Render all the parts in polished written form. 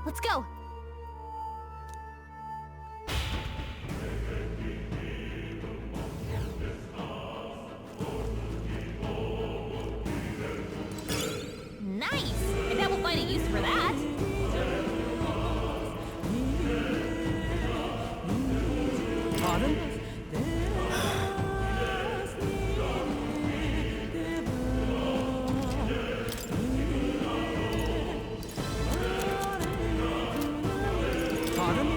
Let's go. Nice! I bet we'll find a use for that. Pardon? Pardon?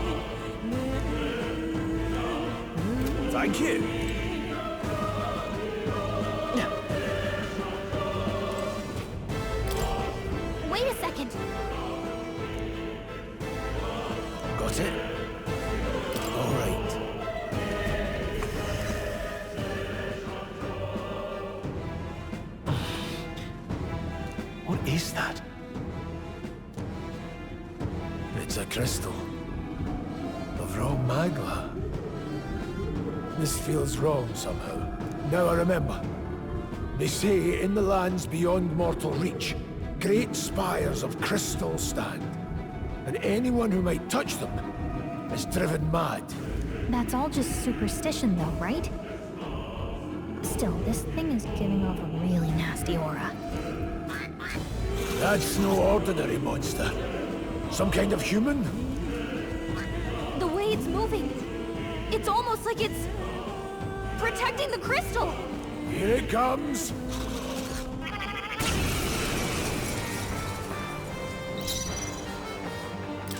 Thank you. Wait a second. Got it? All right. What is that? It's a crystal. Of raw magma. This feels wrong somehow. Now I remember. They say in the lands beyond mortal reach, great spires of crystal stand. And anyone who might touch them is driven mad. That's all just superstition though, right? Still, this thing is giving off a really nasty aura. That's no ordinary monster. Some kind of human? The way it's moving, it's almost like it's protecting the crystal. Here it comes.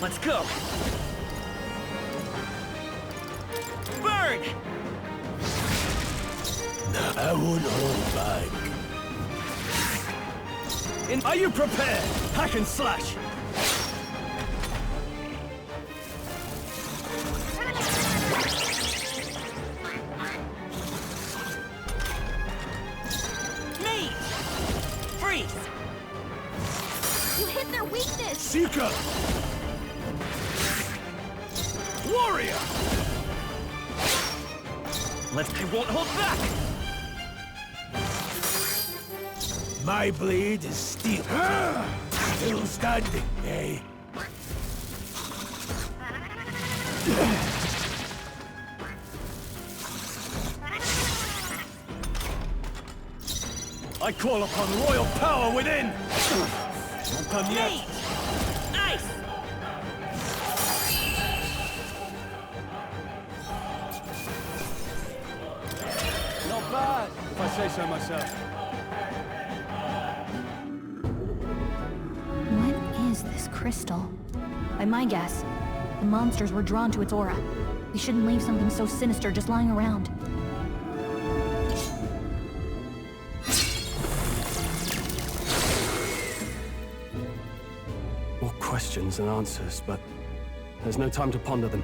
Let's go! Burn! I won't hold back. Are you prepared? Hack and slash! Me! Freeze! You hit their weakness. Seeker! Warrior! I won't hold back! My blade is steel. Still standing, eh? I call upon royal power within! Not done yet! Ice! Not bad, if I say so myself. What is this crystal? By my guess, the monsters were drawn to its aura. We shouldn't leave something so sinister just lying around. More questions than answers, but there's no time to ponder them.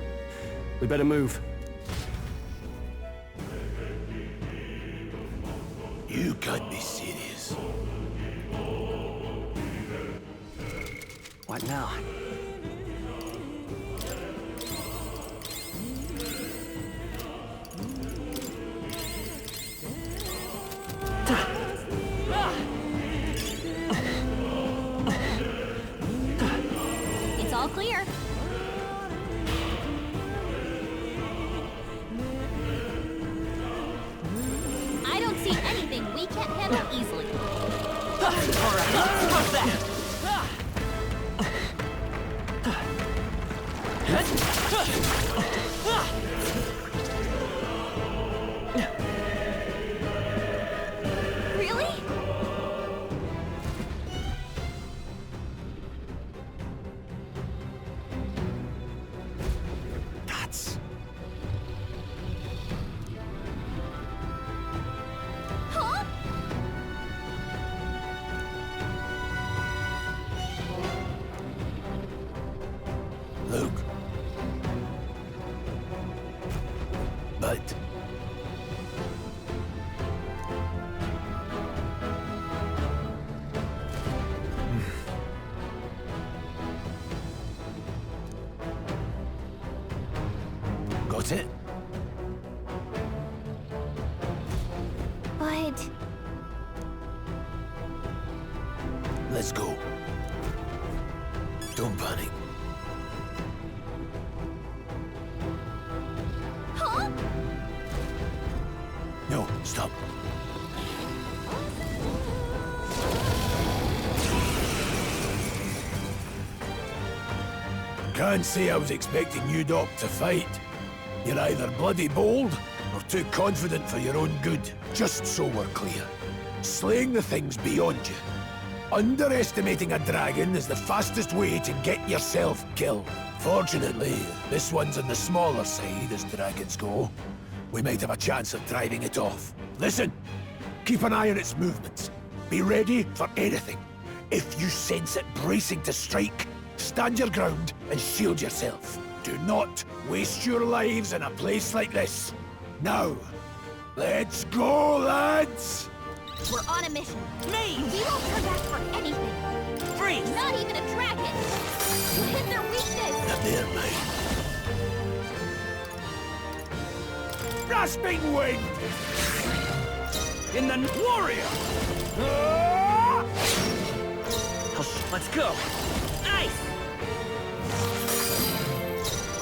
We better move. You can't be serious. What now? It's all clear. I don't see anything we can't handle easily. All right, how's that? Really? That's... Huh? Luke. But... Got it? But... Let's go. Don't panic. Can't say I was expecting you, Doc, to fight. You're either bloody bold, or too confident for your own good. Just so we're clear. Slaying the thing's beyond you. Underestimating a dragon is the fastest way to get yourself killed. Fortunately, this one's on the smaller side as dragons go. We might have a chance of driving it off. Listen, keep an eye on its movements. Be ready for anything. If you sense it bracing to strike, stand your ground and shield yourself. Do not waste your lives in a place like this. Now, let's go, lads! We're on a mission. Me! We won't turn back for anything. Freeze! Not even a dragon. You hit their weakness. They're mine. Rasping wind! In the warrior! Let's go! Ice!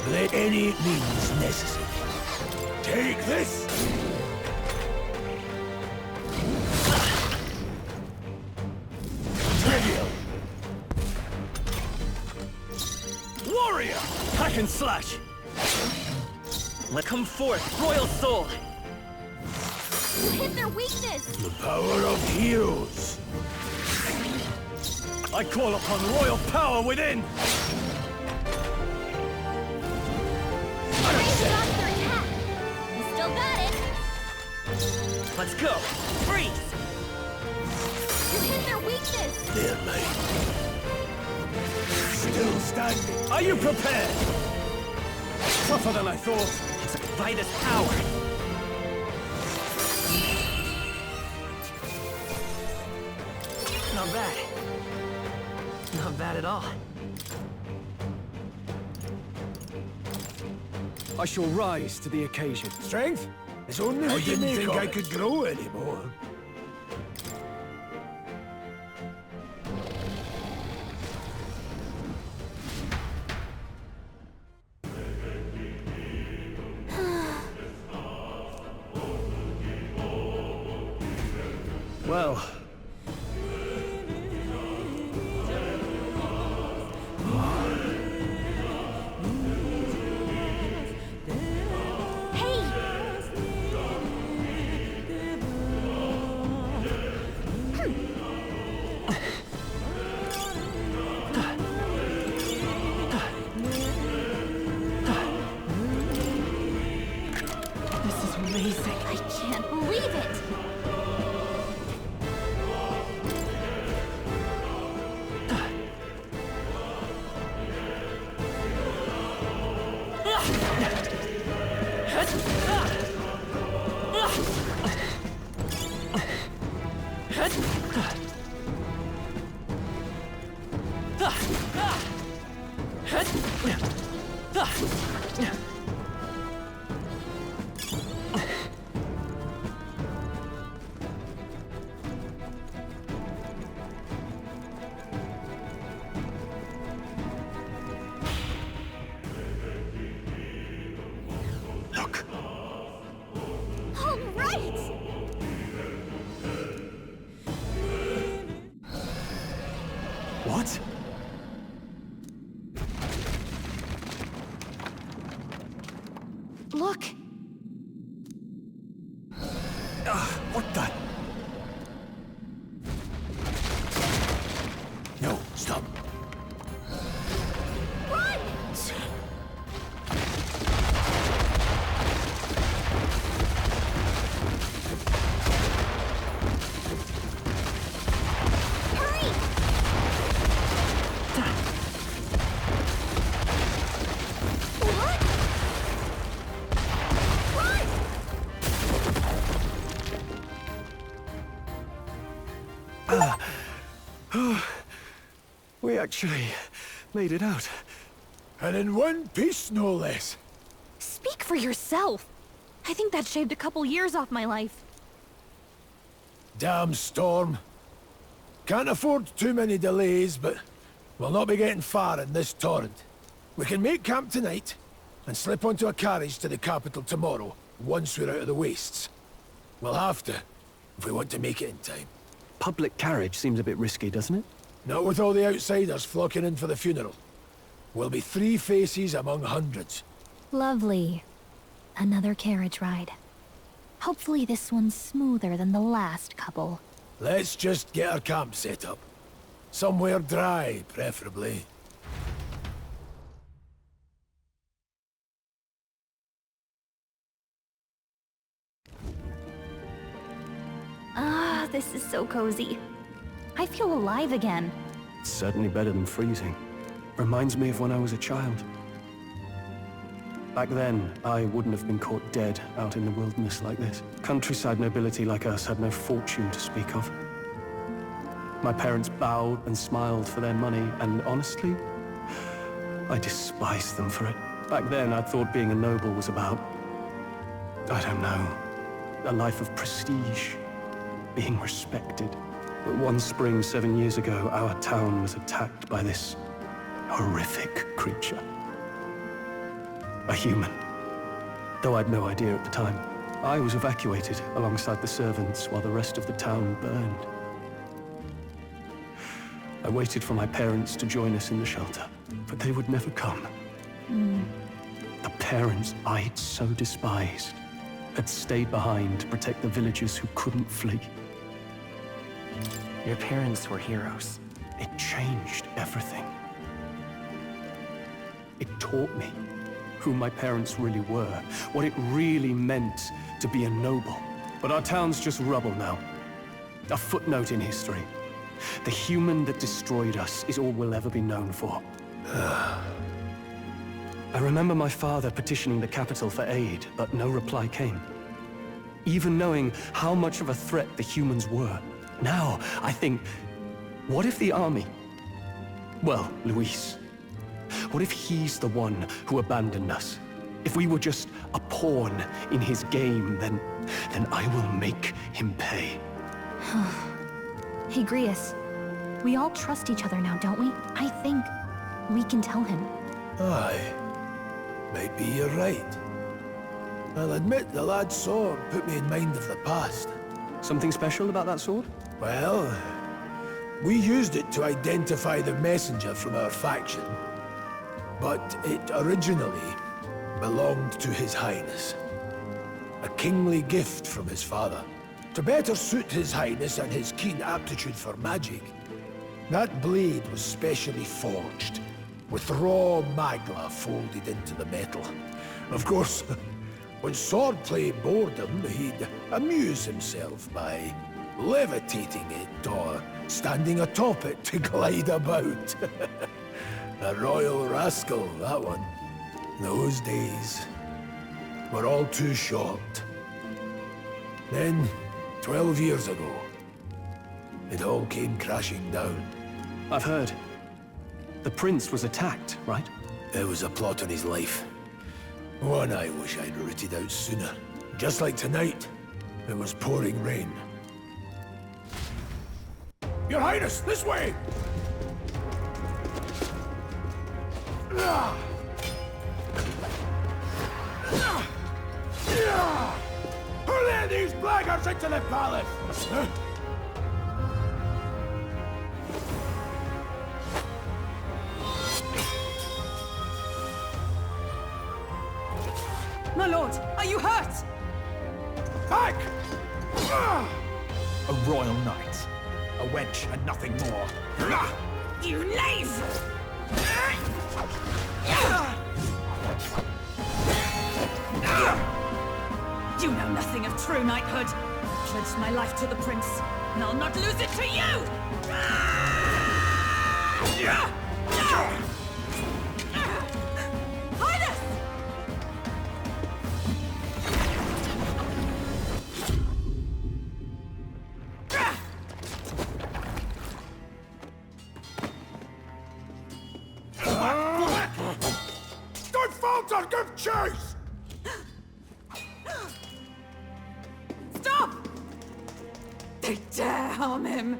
Let any means necessary. Take this! Trivial! Warrior! Hack and slash! Let come forth, royal soul! You hit their weakness. The power of heroes! I call upon royal power within! Raise it off their attack. You still got it. Let's go! Freeze! You hit their weakness. They're mine. Still standing. Are you prepared? Tougher than I thought. It's a Vitus power! Not bad. Not bad at all. I shall rise to the occasion. Strength? It's only I didn't think I could grow anymore. Well, Hey! This is amazing. I can't believe it. Look. All right! what? Look. What the? No, stop. Run! Hurry! What? Run! We actually made it out. And in one piece, no less. Speak for yourself. I think that shaved a couple years off my life. Damn storm. Can't afford too many delays, but we'll not be getting far in this torrent. We can make camp tonight, and slip onto a carriage to the capital tomorrow, once we're out of the wastes. We'll have to, if we want to make it in time. Public carriage seems a bit risky, doesn't it? Not with all the outsiders flocking in for the funeral. We'll be three faces among hundreds. Lovely. Another carriage ride. Hopefully this one's smoother than the last couple. Let's just get our camp set up. Somewhere dry, preferably. Ah, this is so cozy. I feel alive again. It's certainly better than freezing. Reminds me of when I was a child. Back then, I wouldn't have been caught dead out in the wilderness like this. Countryside nobility like us had no fortune to speak of. My parents bowed and smiled for their money, and honestly, I despised them for it. Back then, I thought being a noble was about, I don't know, a life of prestige, being respected. But one spring 7 years ago, our town was attacked by this horrific creature. A human. Though I'd no idea at the time. I was evacuated alongside the servants while the rest of the town burned. I waited for my parents to join us in the shelter, but they would never come. The parents I'd so despised had stayed behind to protect the villagers who couldn't flee. Your parents were heroes. It changed everything. It taught me who my parents really were, what it really meant to be a noble. But our town's just rubble now. A footnote in history. The human that destroyed us is all we'll ever be known for. I remember my father petitioning the capital for aid, but no reply came. Even knowing how much of a threat the humans were. Now, I think, what if the army? Well, Luis. What if he's the one who abandoned us? If we were just a pawn in his game, then I will make him pay. Hey, Grius. We all trust each other now, don't we? I think we can tell him. Aye. Maybe you're right. I'll admit the lad's sword put me in mind of the past. Something special about that sword? Well, we used it to identify the messenger from our faction. But it originally belonged to His Highness. A kingly gift from his father. To better suit His Highness and his keen aptitude for magic, that blade was specially forged, with raw magla folded into the metal. Of course, when swordplay bored him, he'd amuse himself by levitating it or standing atop it to glide about. A royal rascal, that one. Those days were all too short. Then, 12 years ago, it all came crashing down. I've heard. The prince was attacked, right? There was a plot on his life. One I wish I'd rooted out sooner. Just like tonight, it was pouring rain. Your Highness, this way! Who let these blackguards into the palace? My lord, are you hurt? Back! A royal knight. A wench and nothing more. You knave! You know nothing of true knighthood. I pledged my life to the prince, and I'll not lose it to you! Highness! Don't falter! Give chase! Stop! They dare harm him!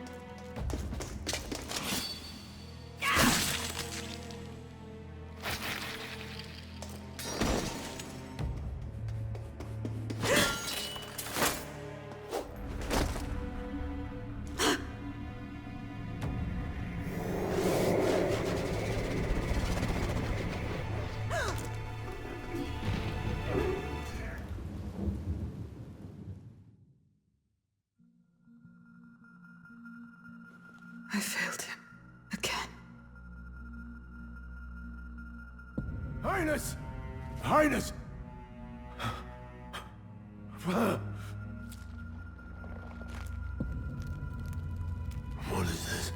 Highness! Highness! What is this?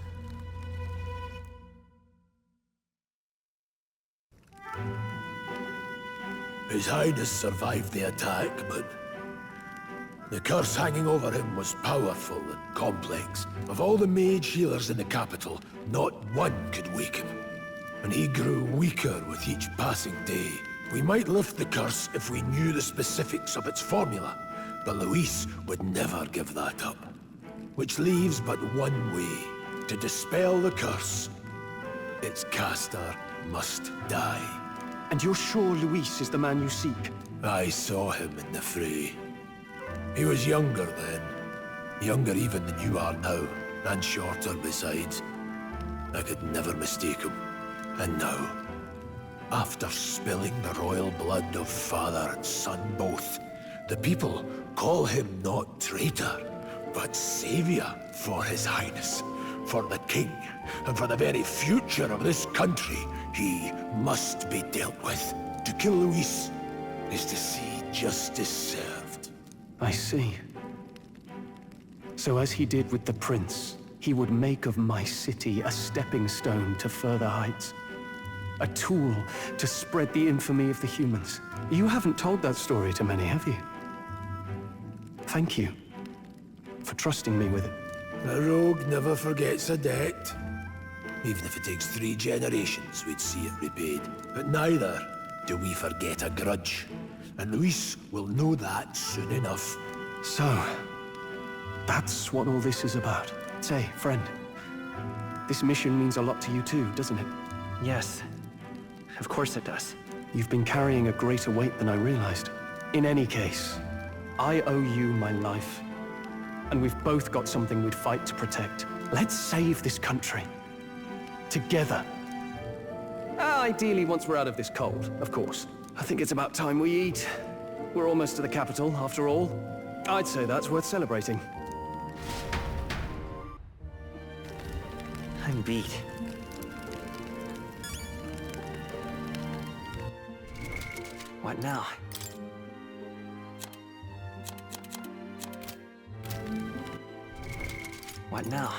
His Highness survived the attack, but the curse hanging over him was powerful and complex. Of all the mage healers in the capital, not one could wake him. And he grew weaker with each passing day. We might lift the curse if we knew the specifics of its formula, but Luis would never give that up. Which leaves but one way to dispel the curse. Its caster must die. And you're sure Luis is the man you seek? I saw him in the fray. He was younger then. Younger even than you are now, and shorter besides. I could never mistake him. And now, after spilling the royal blood of father and son both, the people call him not traitor, but savior for his highness, for the king, and for the very future of this country. He must be dealt with. To kill Luis is to see justice served. I see. So as he did with the prince, he would make of my city a stepping stone to further heights. A tool to spread the infamy of the humans. You haven't told that story to many, have you? Thank you for trusting me with it. A rogue never forgets a debt. Even if it takes 3 generations, we'd see it repaid. But neither do we forget a grudge. And Luis will know that soon enough. So, that's what all this is about. Say, friend, this mission means a lot to you too, doesn't it? Yes. Of course it does. You've been carrying a greater weight than I realized. In any case, I owe you my life. And we've both got something we'd fight to protect. Let's save this country. Together. Ideally, once we're out of this cold, of course. I think it's about time we eat. We're almost to the capital, after all. I'd say that's worth celebrating. I'm beat. What now? What now?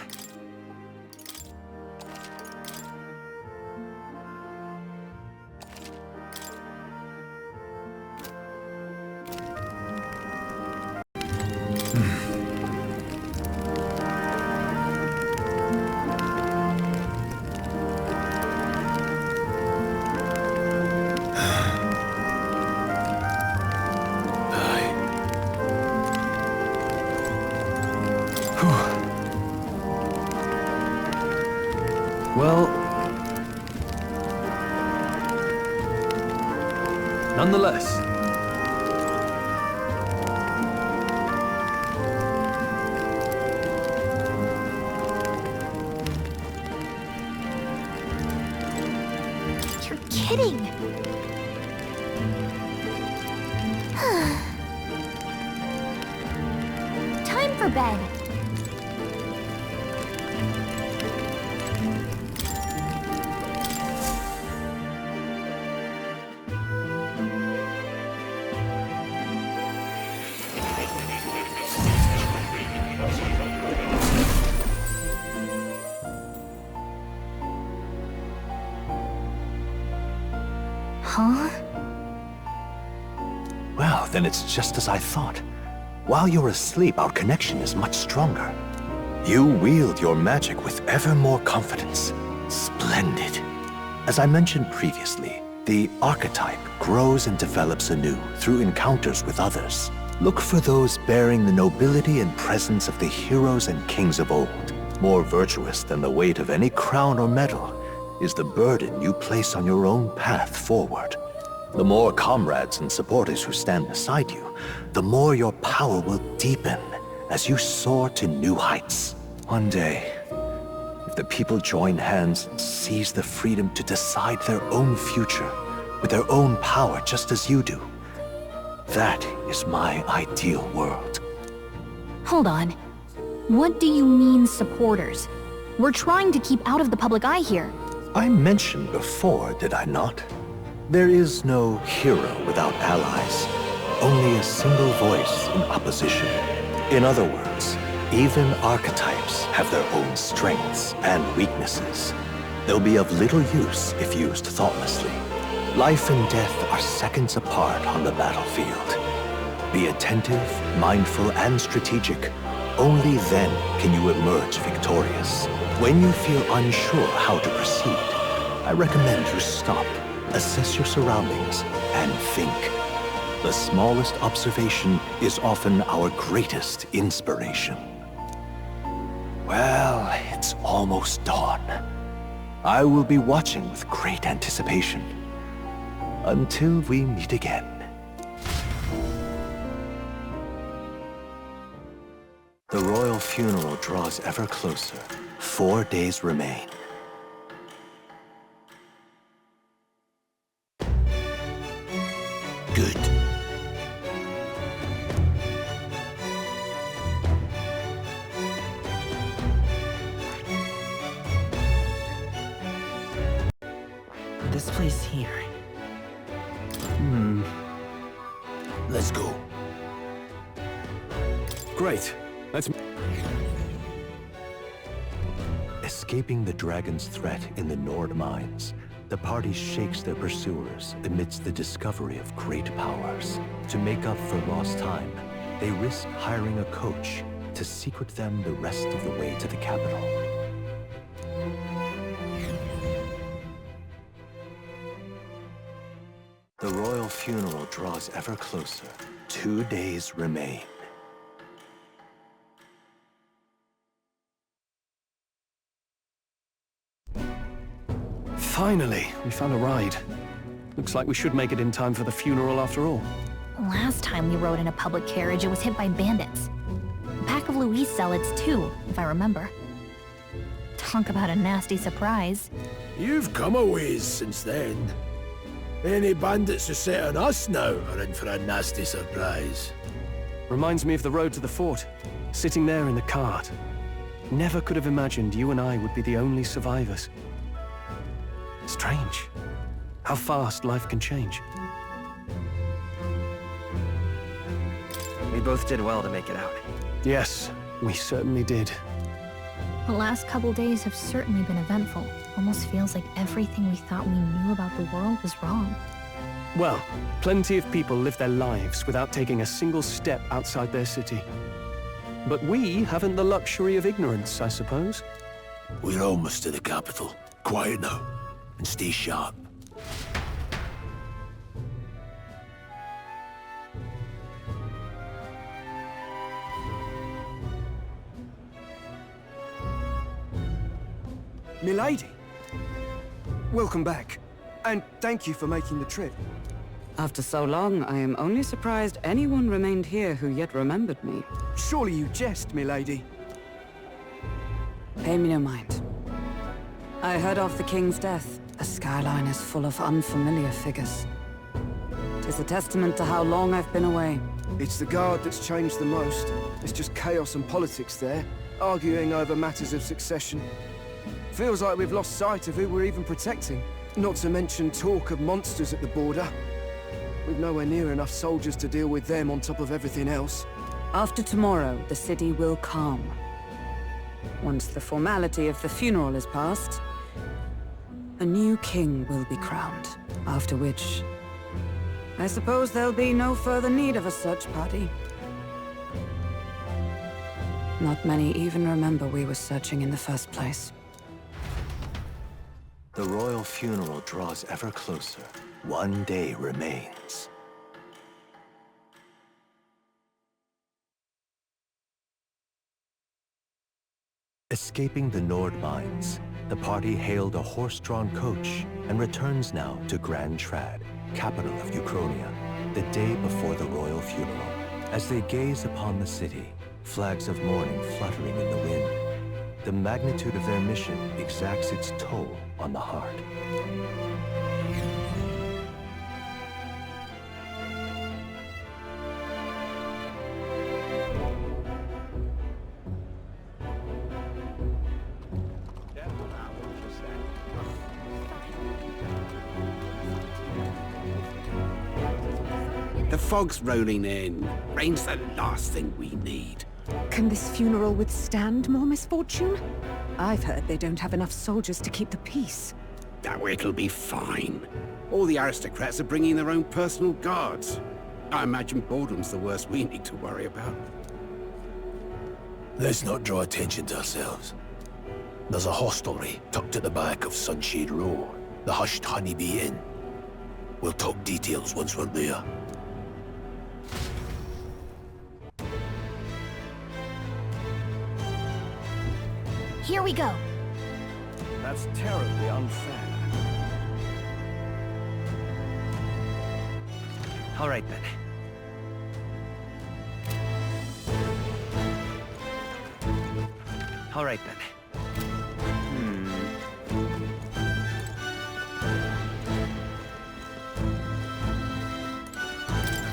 Well, nonetheless, You're kidding! Time for bed. Huh? Well, then it's just as I thought. While you're asleep, our connection is much stronger. You wield your magic with ever more confidence. Splendid. As I mentioned previously, the archetype grows and develops anew through encounters with others. Look for those bearing the nobility and presence of the heroes and kings of old. More virtuous than the weight of any crown or medal is the burden you place on your own path forward. The more comrades and supporters who stand beside you, the more your power will deepen as you soar to new heights. One day, if the people join hands and seize the freedom to decide their own future with their own power just as you do, that is my ideal world. Hold on. What do you mean, supporters? We're trying to keep out of the public eye here. I mentioned before, did I not? There is no hero without allies, only a single voice in opposition. In other words, even archetypes have their own strengths and weaknesses. They'll be of little use if used thoughtlessly. Life and death are seconds apart on the battlefield. Be attentive, mindful, and strategic. Only then can you emerge victorious. When you feel unsure how to proceed, I recommend you stop, assess your surroundings, and think. The smallest observation is often our greatest inspiration. Well, it's almost dawn. I will be watching with great anticipation. Until we meet again. The royal funeral draws ever closer. 4 days remain. Good. This place here. Let's go. Great. Let's... Escaping the dragon's threat in the Nord mines, the party shakes their pursuers amidst the discovery of great powers. To make up for lost time, they risk hiring a coach to secret them the rest of the way to the capital. The royal funeral draws ever closer. 2 days remain. Finally, we found a ride. Looks like we should make it in time for the funeral after all. Last time we rode in a public carriage, it was hit by bandits. A pack of Louis zealots too, if I remember. Talk about a nasty surprise. You've come a ways since then. Any bandits who set on us now are in for a nasty surprise. Reminds me of the road to the fort, sitting there in the cart. Never could have imagined you and I would be the only survivors. Strange. How fast life can change. We both did well to make it out. Yes, we certainly did. The last couple days have certainly been eventful. Almost feels like everything we thought we knew about the world was wrong. Well, plenty of people live their lives without taking a single step outside their city. But we haven't the luxury of ignorance, I suppose. We're almost to the capital. Quiet now, and stay sharp. Milady, welcome back, and thank you for making the trip. After so long, I am only surprised anyone remained here who yet remembered me. Surely you jest, milady. Pay me no mind. I heard of the king's death. The skyline is full of unfamiliar figures. 'Tis a testament to how long I've been away. It's the guard that's changed the most. It's just chaos and politics there, arguing over matters of succession. Feels like we've lost sight of who we're even protecting. Not to mention talk of monsters at the border. We've nowhere near enough soldiers to deal with them on top of everything else. After tomorrow, the city will calm. Once the formality of the funeral is past, a new king will be crowned. After which, I suppose there'll be no further need of a search party. Not many even remember we were searching in the first place. The royal funeral draws ever closer. 1 day remains. Escaping the Nord mines, the party hailed a horse-drawn coach and returns now to Grand Trad, capital of Euchronia, the day before the royal funeral. As they gaze upon the city, flags of mourning fluttering in the wind, the magnitude of their mission exacts its toll on the heart. fog's rolling in. Rain's the last thing we need. Can this funeral withstand more misfortune? I've heard they don't have enough soldiers to keep the peace. Oh, it'll be fine. All the aristocrats are bringing their own personal guards. I imagine boredom's the worst we need to worry about. Let's not draw attention to ourselves. There's a hostelry tucked at the back of Sunshade Row, the Hushed Honeybee Inn. We'll talk details once we're there. Here we go. That's terribly unfair. All right, then. All right, then.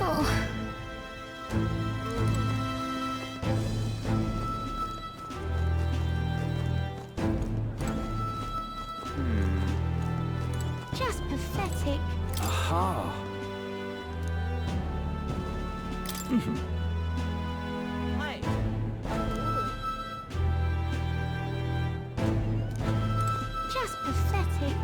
Oh. Just pathetic. Aha! Just pathetic.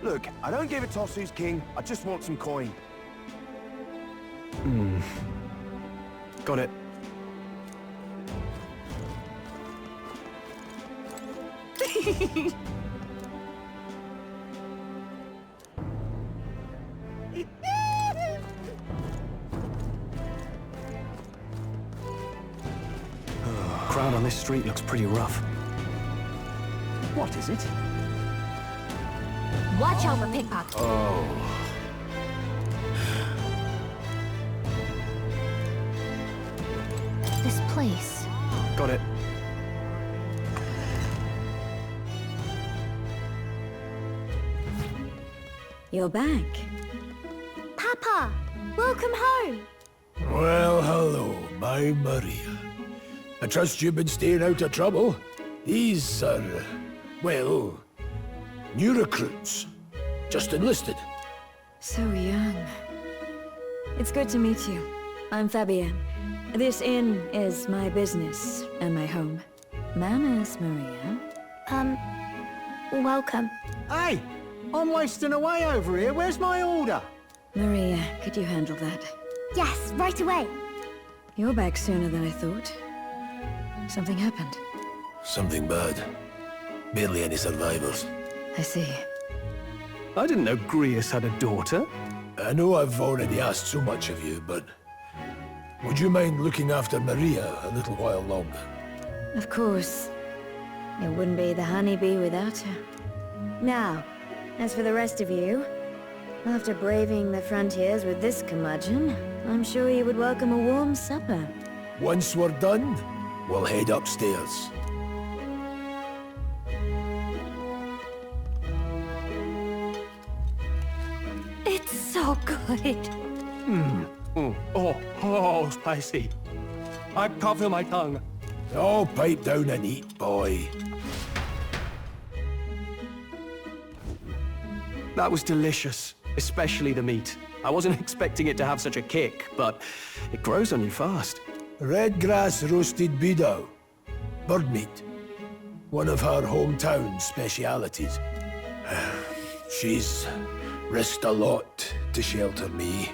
Look, I don't give a toss who's king. I just want some coin. Got it. Crowd on this street looks pretty rough. What is it? Watch out for pickpockets. This place. Got it. You're back. Papa, welcome home. Well, hello, my Maria. I trust you've been staying out of trouble. These are, well, new recruits. Just enlisted. So young. It's good to meet you. I'm Fabienne. This inn is my business and my home. Manners, Maria. Welcome. Hey! I'm wasting away over here. Where's my order? Maria, could you handle that? Yes, right away. You're back sooner than I thought. Something happened. Something bad. Barely any survivors. I see. I didn't know Grius had a daughter. I know I've already asked so much of you, but would you mind looking after Maria a little while longer? Of course. It wouldn't be the honeybee without her. Now, as for the rest of you, after braving the frontiers with this curmudgeon, I'm sure you would welcome a warm supper. Once we're done, we'll head upstairs. It's so good. Oh, spicy. I can't feel my tongue. Oh, pipe down and eat, boy. That was delicious, especially the meat. I wasn't expecting it to have such a kick, but it grows on you fast. Red grass roasted bidow. Bird meat. One of her hometown specialities. She's risked a lot to shelter me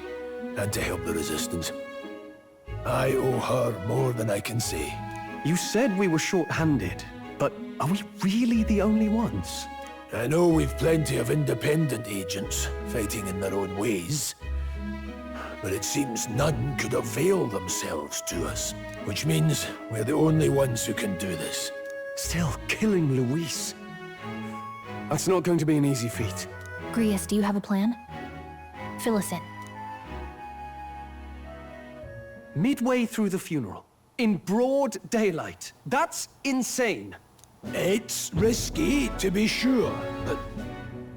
and to help the resistance. I owe her more than I can say. You said we were short-handed, but are we really the only ones? I know we've plenty of independent agents fighting in their own ways, but it seems none could avail themselves to us, which means we're the only ones who can do this. Still killing Luis. That's not going to be an easy feat. Grius, do you have a plan? Fill us in. Midway through the funeral, in broad daylight. That's insane. It's risky, to be sure, but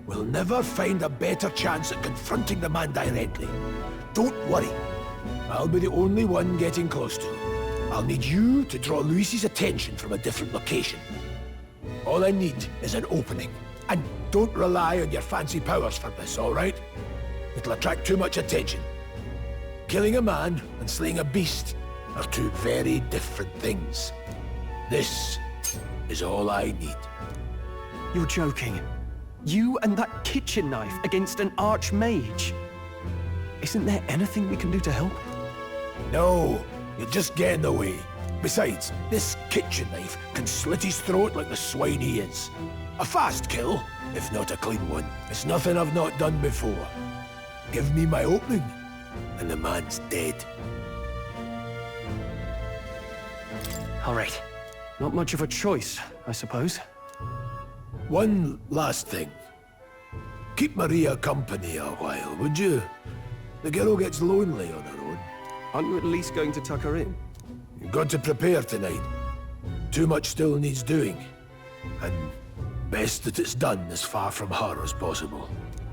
we'll never find a better chance at confronting the man directly. Don't worry. I'll be the only one getting close to him. I'll need you to draw Luis's attention from a different location. All I need is an opening. And don't rely on your fancy powers for this, all right? It'll attract too much attention. Killing a man and slaying a beast are two very different things. This is all I need. You're joking. You and that kitchen knife against an archmage. Isn't there anything we can do to help? No, you'll just get in the way. Besides, this kitchen knife can slit his throat like the swine he is. A fast kill, if not a clean one. It's nothing I've not done before. Give me my opening, and the man's dead. All right. Not much of a choice, I suppose. One last thing. Keep Maria company a while, would you? The girl gets lonely on her own. Aren't you at least going to tuck her in? You've got to prepare tonight. Too much still needs doing. And best that it's done as far from her as possible.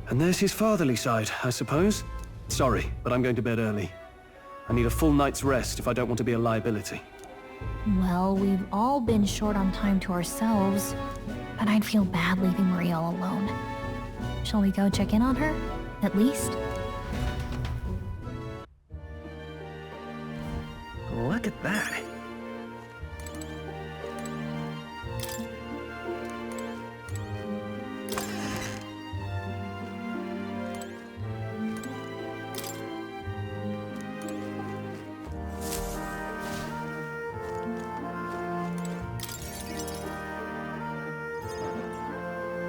And there's his fatherly side, I suppose. Sorry, but I'm going to bed early. I need a full night's rest if I don't want to be a liability. Well, we've all been short on time to ourselves, but I'd feel bad leaving Maria all alone. Shall we go check in on her, at least? Look at that.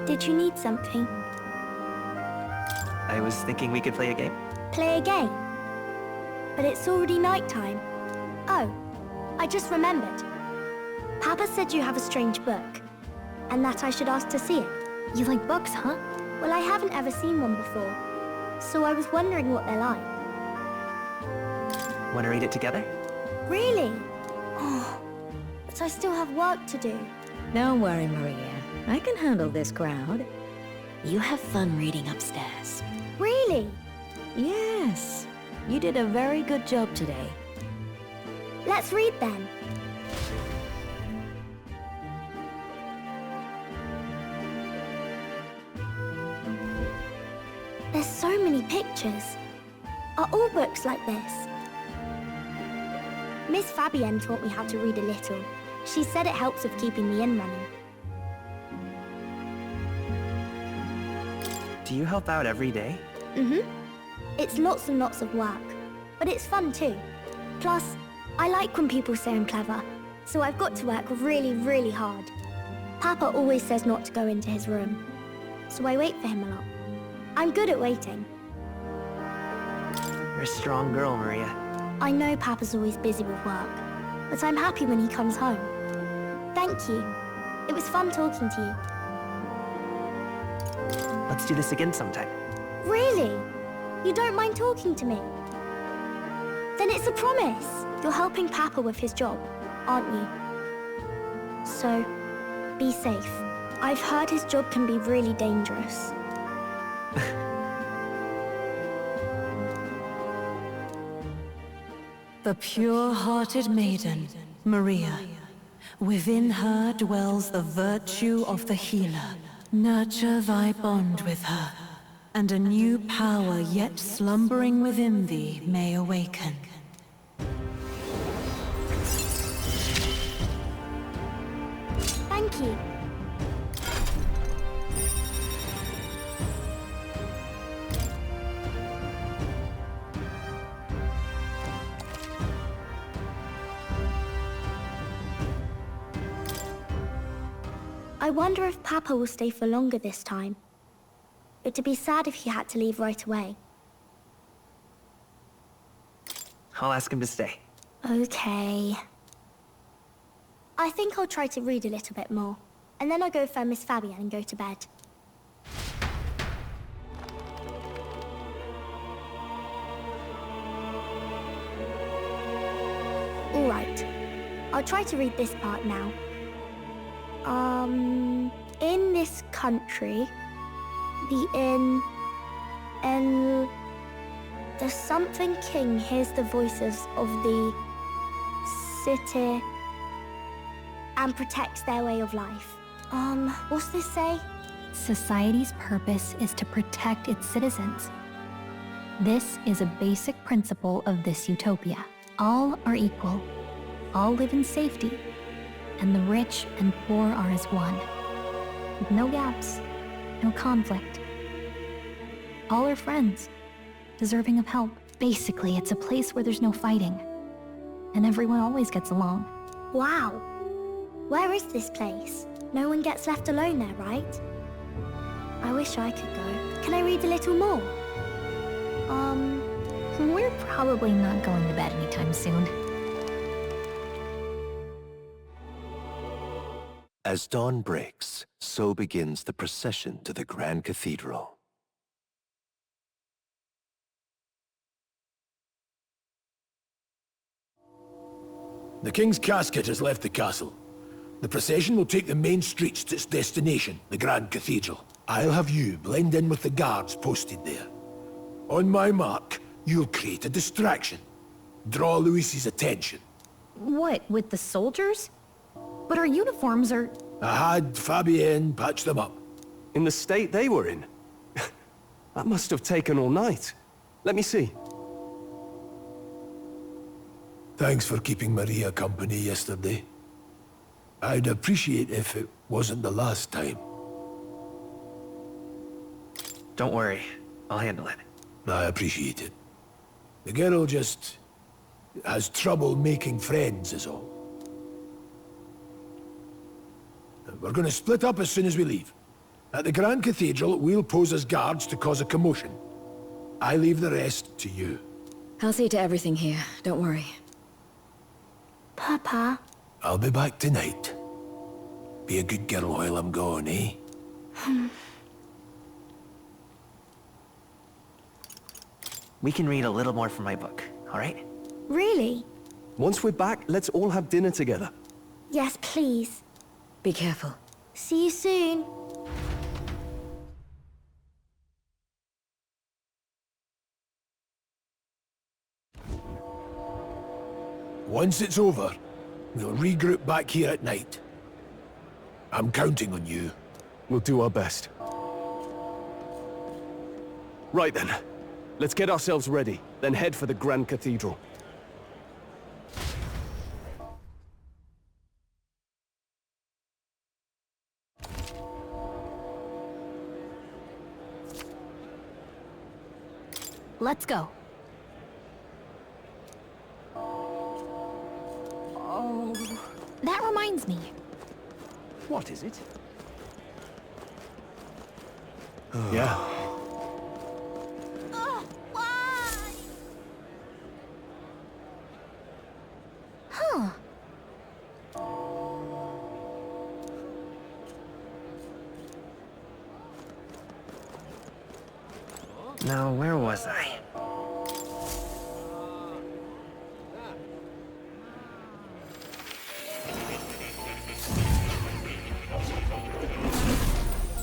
Did you need something? I was thinking we could play a game. Play a game? But it's already nighttime. Oh, I just remembered. Papa said you have a strange book, and that I should ask to see it. You like books, huh? Well, I haven't ever seen one before, so I was wondering what they're like. Want to read it together? Really? Oh, but I still have work to do. Don't worry, Maria. I can handle this crowd. You have fun reading upstairs. Really? Yes. You did a very good job today. Let's read then. There's so many pictures. Are all books like this? Miss Fabienne taught me how to read a little. She said it helps with keeping the inn running. Do you help out every day? Mm-hmm. It's lots and lots of work, but it's fun too. Plus, I like when people say I'm clever, so I've got to work really, really hard. Papa always says not to go into his room, so I wait for him a lot. I'm good at waiting. You're a strong girl, Maria. I know Papa's always busy with work, but I'm happy when he comes home. Thank you. It was fun talking to you. Let's do this again sometime. Really? You don't mind talking to me? Then it's a promise. You're helping Papa with his job, aren't you? So, be safe. I've heard his job can be really dangerous. The pure-hearted maiden, Maria. Within her dwells the virtue of the healer. Nurture thy bond with her, and a new power yet slumbering within thee may awaken. Thank you. I wonder if Papa will stay for longer this time. It'd be sad if he had to leave right away. I'll ask him to stay. Okay. I think I'll try to read a little bit more, and then I'll go find Miss Fabienne and go to bed. All right. I'll try to read this part now. In this country, the something king hears the voices of the city and protects their way of life. What's this say? Society's purpose is to protect its citizens. This is a basic principle of this utopia. All are equal, all live in safety, and the rich and poor are as one. With no gaps, no conflict. All are friends, deserving of help. Basically, it's a place where there's no fighting, and everyone always gets along. Wow. Where is this place? No one gets left alone there, right? I wish I could go. Can I read a little more? We're probably not going to bed anytime soon. As dawn breaks, so begins the procession to the Grand Cathedral. The King's casket has left the castle. The procession will take the main streets to its destination, the Grand Cathedral. I'll have you blend in with the guards posted there. On my mark, you'll create a distraction. Draw Luis's attention. What, with the soldiers? But our uniforms are... I had Fabienne patch them up. In the state they were in? That must have taken all night. Let me see. Thanks for keeping Maria company yesterday. I'd appreciate if it wasn't the last time. Don't worry, I'll handle it. I appreciate it. The girl just has trouble making friends is all. We're gonna split up as soon as we leave. At the Grand Cathedral, we'll pose as guards to cause a commotion. I leave the rest to you. I'll see to everything here, don't worry. Papa? I'll be back tonight. Be a good girl while I'm gone, eh? We can read a little more from my book, all right? Really? Once we're back, let's all have dinner together. Yes, please. Be careful. See you soon. Once it's over, we'll regroup back here at night. I'm counting on you. We'll do our best. Right then. Let's get ourselves ready, then head for the Grand Cathedral. Let's go. Oh. That reminds me. What is it? Yeah. Huh. Now, where was I?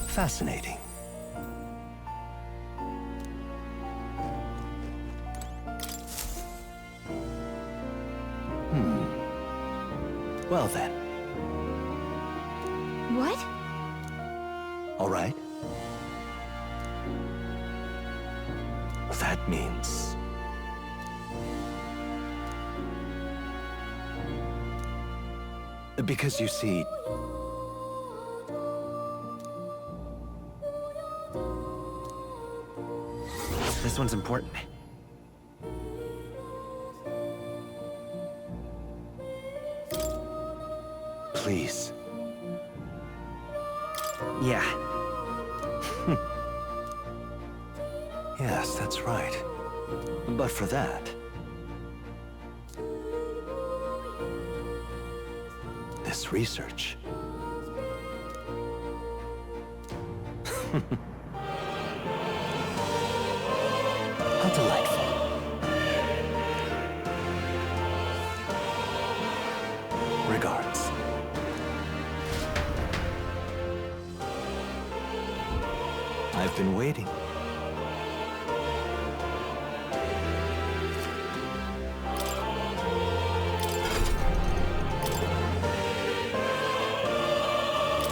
Fascinating. Well then. What? All right. That means... Because you see... This one's important. Please. Yeah. Yes, that's right. But for that... this research... How delightful. Regards. I've been waiting.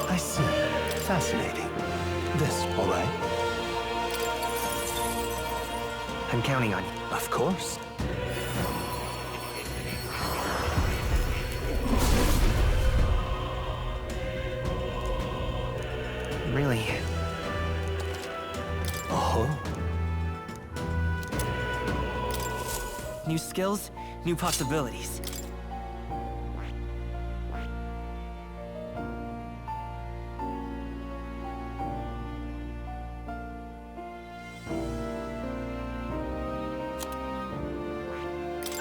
I see. Fascinating. This, all right? I'm counting on you. Of course. Really? Oh? New skills, new possibilities.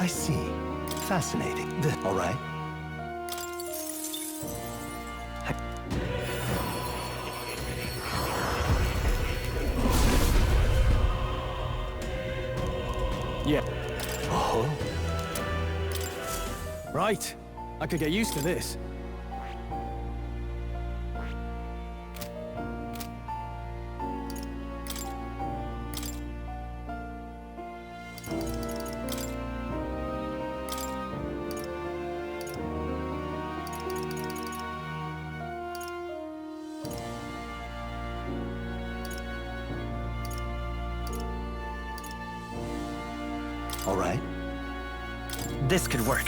I see. Fascinating. This, all right? Yeah. Oh? Right. I could get used to this. All right. This could work.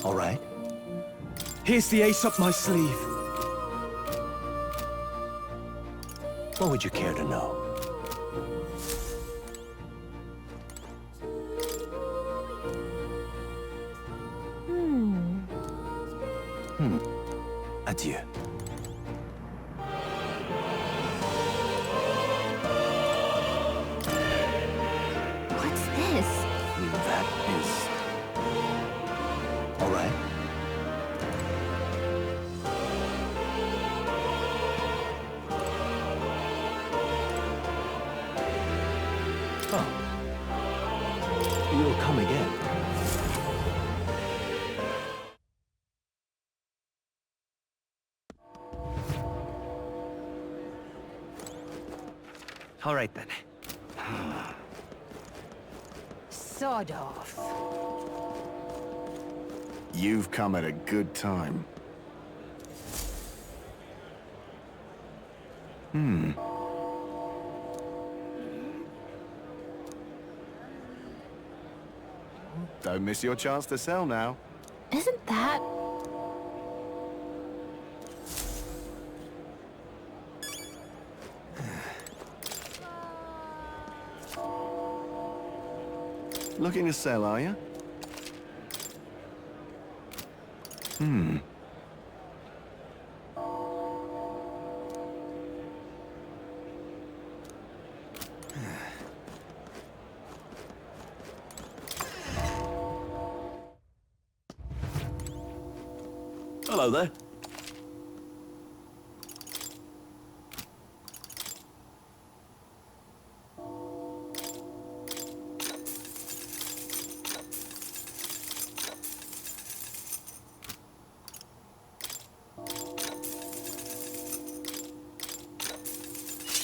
All right. Here's the ace up my sleeve. What would you care to know? Adieu. What's this? That is... all right. Oh. You'll come again. All right then. Sod off. You've come at a good time. Don't miss your chance to sell now. Isn't that... Looking to sell, are you? Hello there.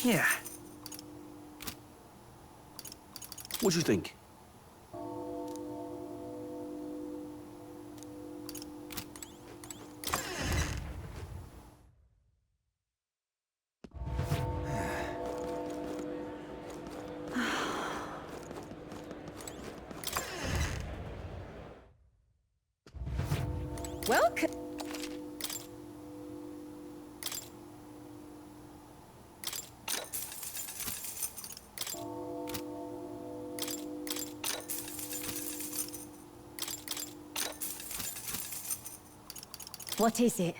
Yeah. What do you think? Welcome. What is it?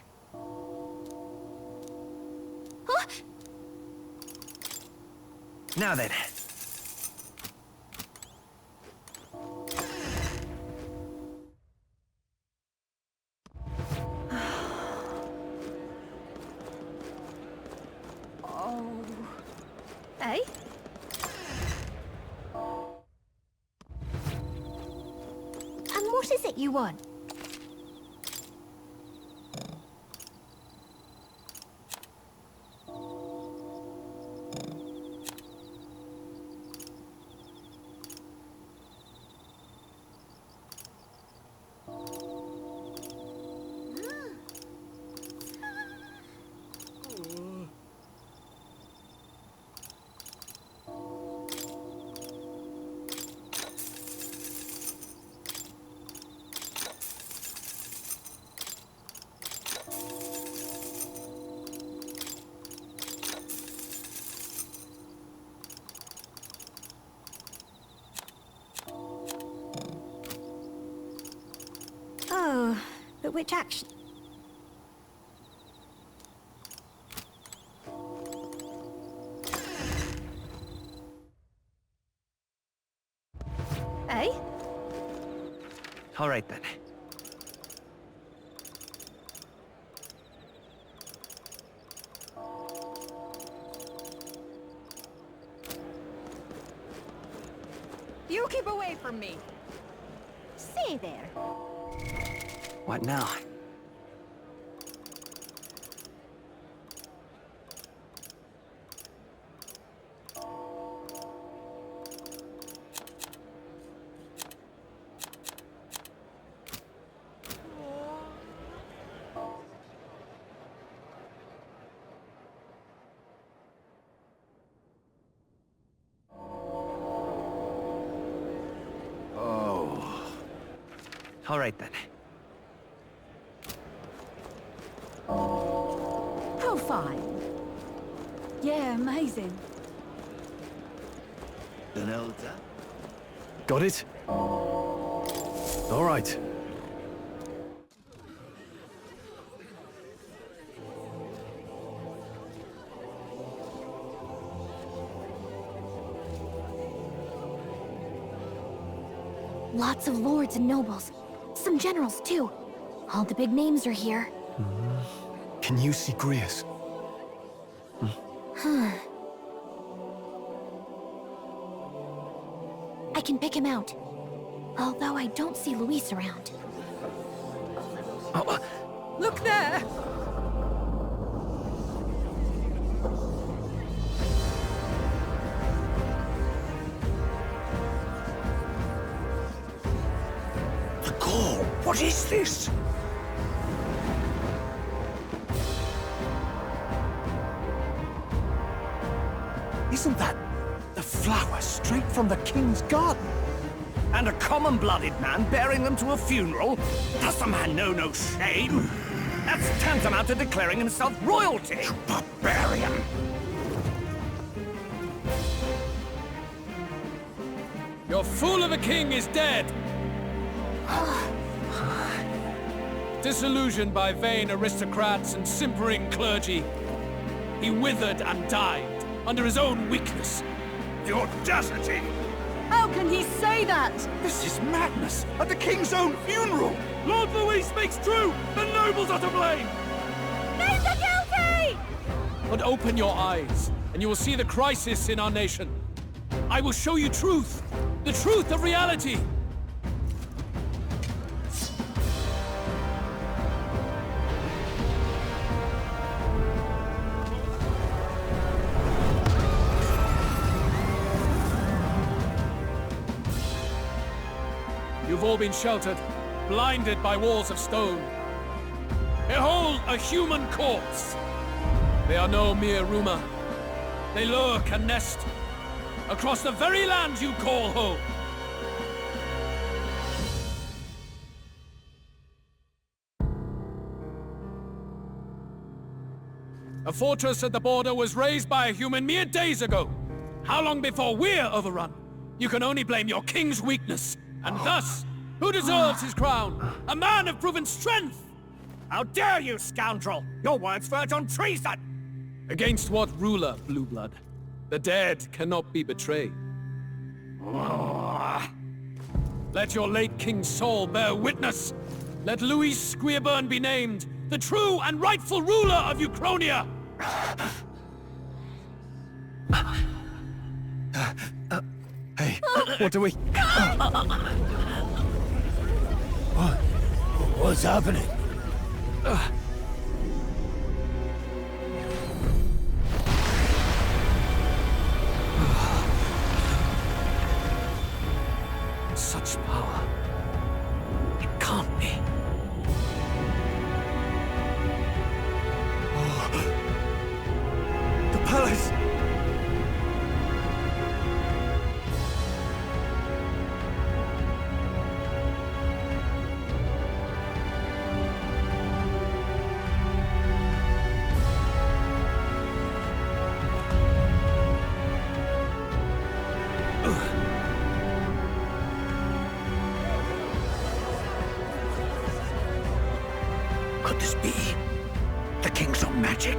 Now then. Eh? And what is it you want? Oh, but which action? Eh? All right then. You keep away from me. Say there. What now? All right then. Oh, fine. Yeah, amazing. Got it? All right. Lots of lords and nobles. Some generals, too. All the big names are here. Can you see Grius? I can pick him out. Although I don't see Luis around. Look there! What is this? Isn't that the flower straight from the king's garden? And a common-blooded man bearing them to a funeral? Does the man know no shame? That's tantamount to declaring himself royalty! You barbarian! Your fool of a king is dead! Disillusioned by vain aristocrats and simpering clergy, he withered and died under his own weakness. The audacity! How can he say that? This is madness! At the king's own funeral! Lord Louis speaks true! The nobles are to blame! Names are guilty! But open your eyes, and you will see the crisis in our nation. I will show you truth, the truth of reality. You've all been sheltered, blinded by walls of stone. Behold a human corpse! They are no mere rumor. They lurk and nest across the very land you call home. A fortress at the border was raised by a human mere days ago. How long before we're overrun? You can only blame your king's weakness. And thus, who deserves his crown? A man of proven strength! How dare you, scoundrel! Your words verge on treason! Against what ruler, Blue Blood? The dead cannot be betrayed. Let your late king's soul bear witness. Let Louis Squeerburn be named the true and rightful ruler of Euchronia! Hey, what do we... What's happening? Such power. It can't be. The palace! Could this be the king's own magic?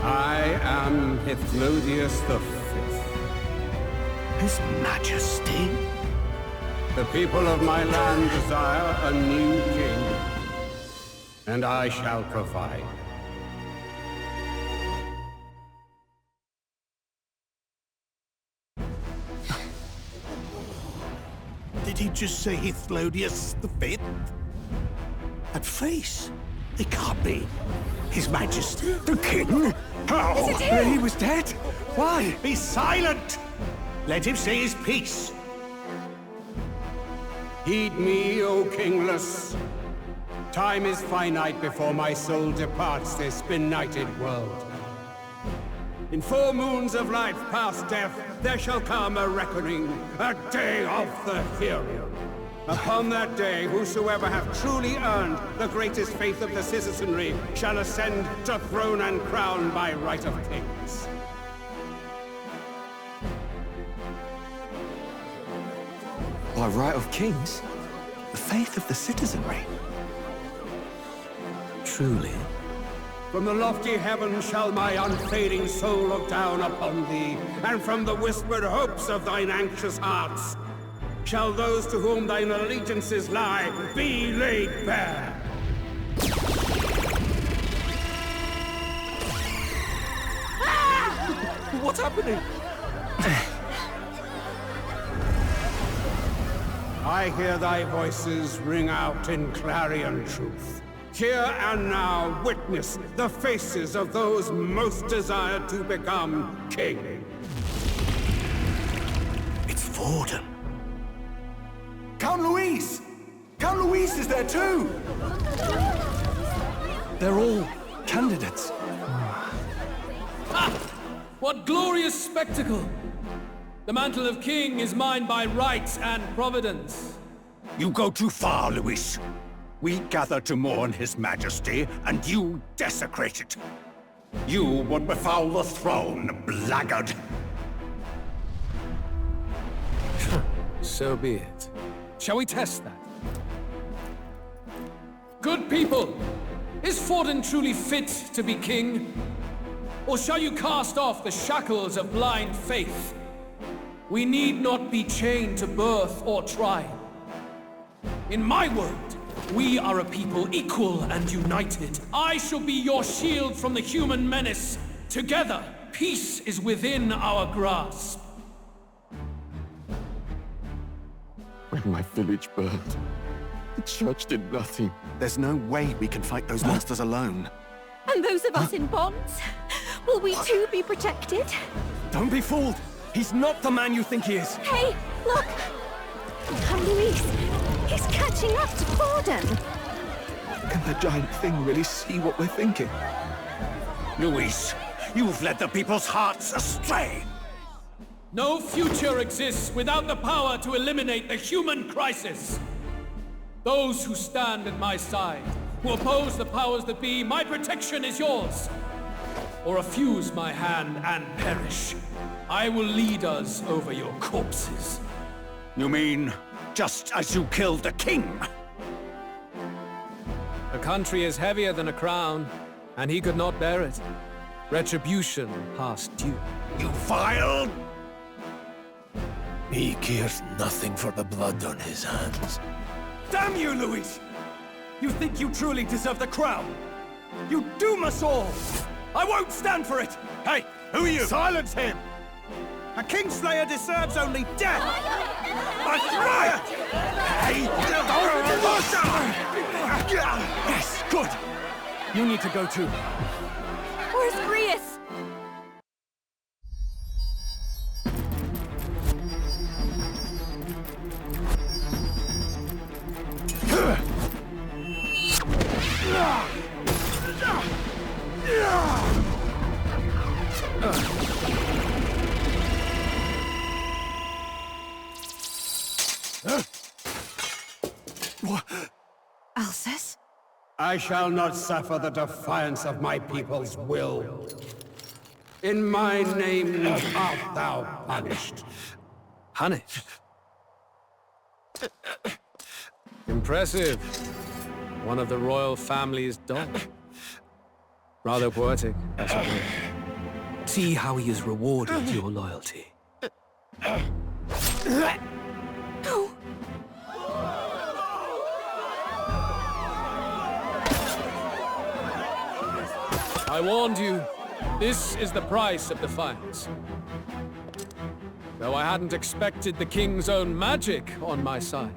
I am Hithlodius V. His Majesty? The people of my land desire a new king, and I shall provide. Did he just say Hithlodius V? That face? It can't be. His Majesty, the king? How? Is it him? He was dead? Why? Be silent! Let him say his piece. Heed me, O kingless. Time is finite before my soul departs this benighted world. In 4 moons of life past death, there shall come a reckoning, a day of the hero. Upon that day, whosoever have truly earned the greatest faith of the citizenry shall ascend to throne and crown by right of kings. By right of kings? The faith of the citizenry? Truly? From the lofty heavens shall my unfading soul look down upon thee, and from the whispered hopes of thine anxious hearts shall those to whom thine allegiances lie be laid bare. What's happening? I hear thy voices ring out in clarion truth. Here and now witness the faces of those most desired to become king. It's Vorden. Count Louise! Count Louise is there too! They're all candidates. Ha! What glorious spectacle! The mantle of king is mine by right and providence. You go too far, Louis. We gather to mourn his majesty, and you desecrate it. You would befoul the throne, blackguard. So be it. Shall we test that? Good people, is Vorden truly fit to be king? Or shall you cast off the shackles of blind faith? We need not be chained to birth or trial. In my world, we are a people equal and united. I shall be your shield from the human menace. Together, peace is within our grasp. When my village burned, the church did nothing. There's no way we can fight those monsters alone. And those of us in bonds? Will we too be protected? Don't be fooled! He's not the man you think he is! Hey, look! Come, Luis! He's catching up to Vorden! Can the giant thing really see what we're thinking? Louis, you've led the people's hearts astray! No future exists without the power to eliminate the human crisis. Those who stand at my side, who oppose the powers that be, my protection is yours. Or refuse my hand and perish. I will lead us over your corpses. You mean, just as you killed the king? A country is heavier than a crown, and he could not bear it. Retribution past due. You vile... He cares nothing for the blood on his hands. Damn you, Louis! You think you truly deserve the crown? You doom us all! I won't stand for it! Hey, who are you? Silence him! A Kingslayer deserves only death! That's right! Hey! Yes, good! You need to go too. Where's Grius? Alsus? I shall not suffer the defiance of my people's will. In my name art thou punished. Punished? Impressive. One of the royal family's dog. Rather poetic, I suppose. See how he has rewarded your loyalty. No! I warned you. This is the price of defiance. Though I hadn't expected the king's own magic on my side.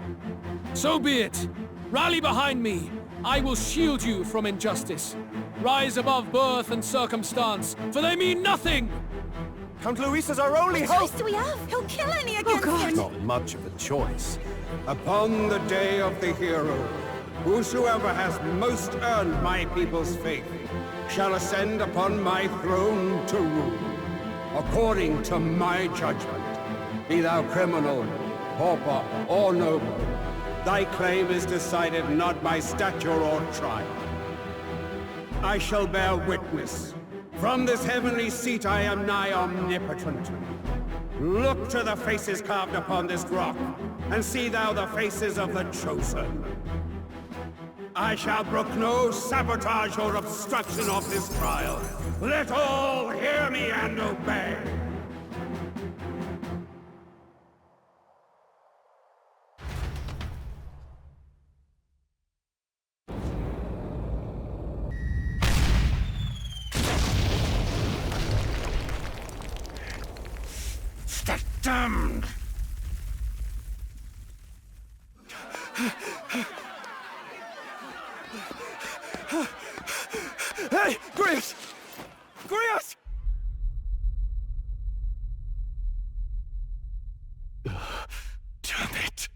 So be it. Rally behind me. I will shield you from injustice. Rise above birth and circumstance, for they mean nothing! Count Luis is our only What hope! choice do we have? He'll kill any against him! Not much of a choice. Upon the day of the hero, whosoever has most earned my people's faith shall ascend upon my throne to rule, according to my judgment. Be thou criminal, pauper, or noble, thy claim is decided not by stature or trial. I shall bear witness. From this heavenly seat I am nigh omnipotent. Look to the faces carved upon this rock, and see thou the faces of the chosen. I shall brook no sabotage or obstruction of this trial. Let all hear me and obey. Damned! Hey! Grius! Grius! Damn it!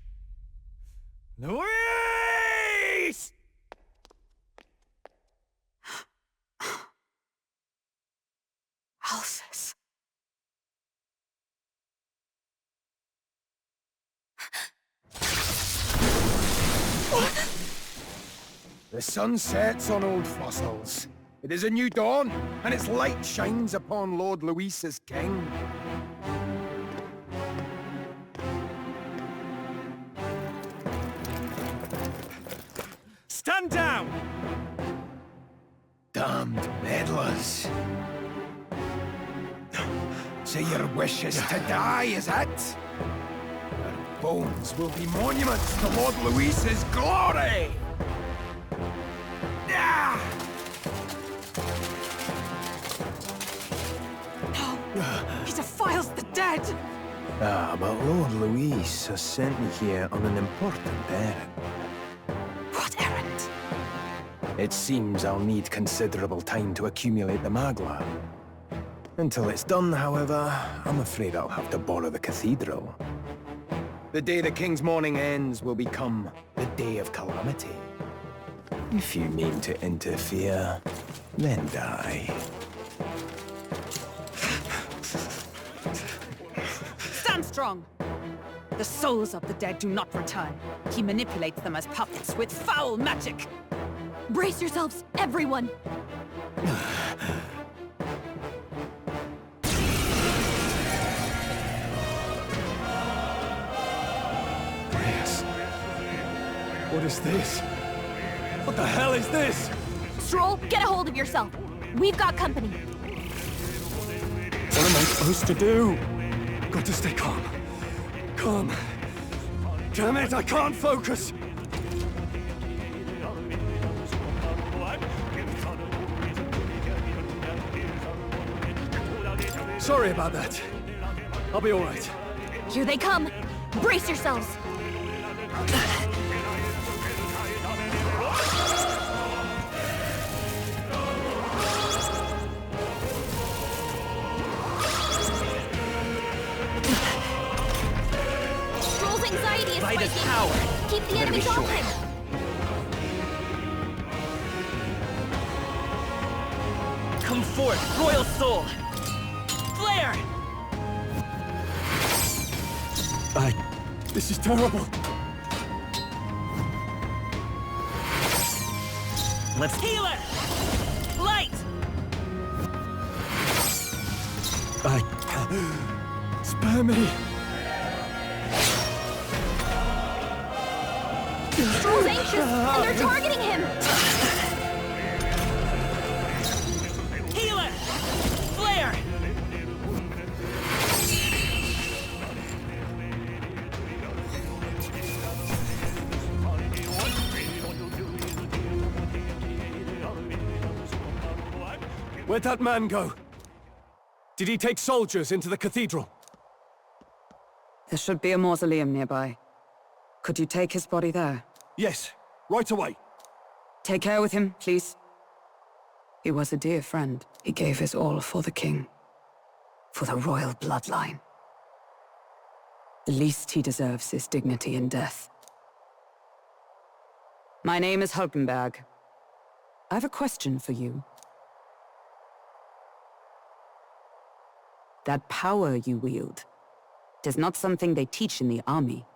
Luis! Alsus. The sun sets on old fossils. It is a new dawn, and its light shines upon Lord Luis as king. Stand down! Damned meddlers. So your wish is to die, is it? Your bones will be monuments to Lord Luis's glory! He defiles the dead! Ah, but Lord Luis has sent me here on an important errand. What errand? It seems I'll need considerable time to accumulate the Magla. Until it's done, however, I'm afraid I'll have to borrow the cathedral. The day the king's mourning ends will become the day of calamity. If you mean to interfere, then die. Stand strong! The souls of the dead do not return. He manipulates them as puppets with foul magic! Brace yourselves, everyone! What is this? What the hell is this? Stroll, get a hold of yourself. We've got company. What am I supposed to do? Got to stay calm. Calm. Damn it, I can't focus! Sorry about that. I'll be all right. Here they come. Brace yourselves. Stroll's anxiety is Light is spiking. power. Keep the enemies off him. Come forth, royal soul! Flare! This is terrible. Let's heal it! Light! Spare me. Stroll's anxious. ambitious, and they're targeting him! Healer! Flare! Where'd that man go? Did he take soldiers into the cathedral? There should be a mausoleum nearby. Could you take his body there? Yes, right away. Take care with him, please. He was a dear friend. He gave his all for the king. For the royal bloodline. The least he deserves is dignity in death. My name is Hulkenberg. I have a question for you. That power you wield, it is not something they teach in the army.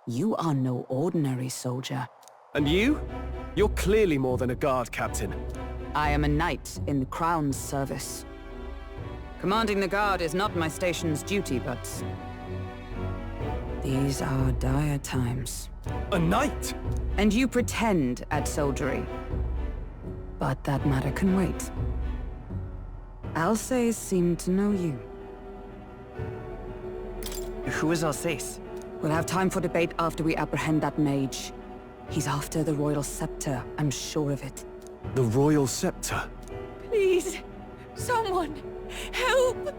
You are no ordinary soldier. And you? You're clearly more than a guard captain. I am a knight in the Crown's service. Commanding the guard is not my station's duty, but... these are dire times. A knight? And you pretend at soldiery. But that matter can wait. Alsace seemed to know you. Who is Alsace? We'll have time for debate after we apprehend that mage. He's after the royal scepter, I'm sure of it. The royal scepter? Please, someone, help!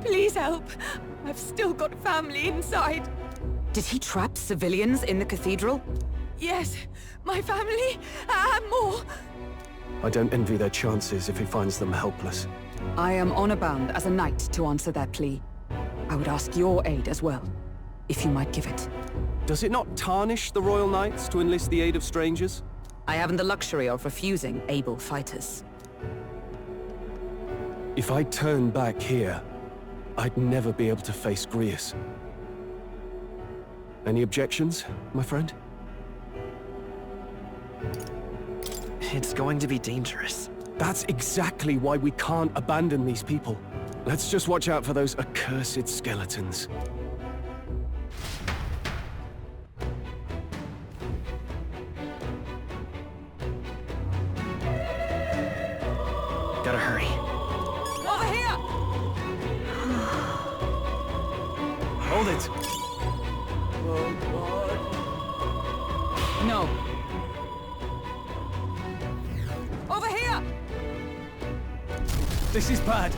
Please help. I've still got family inside. Did he trap civilians in the cathedral? Yes, my family, and more. I don't envy their chances if he finds them helpless. I am honor-bound as a knight to answer that plea. I would ask your aid as well, if you might give it. Does it not tarnish the royal knights to enlist the aid of strangers? I haven't the luxury of refusing able fighters. If I turn back here, I'd never be able to face Grius. Any objections, my friend? It's going to be dangerous. That's exactly why we can't abandon these people. Let's just watch out for those accursed skeletons. Gotta hurry. Over here! Hold it! No. Over here! This is bad.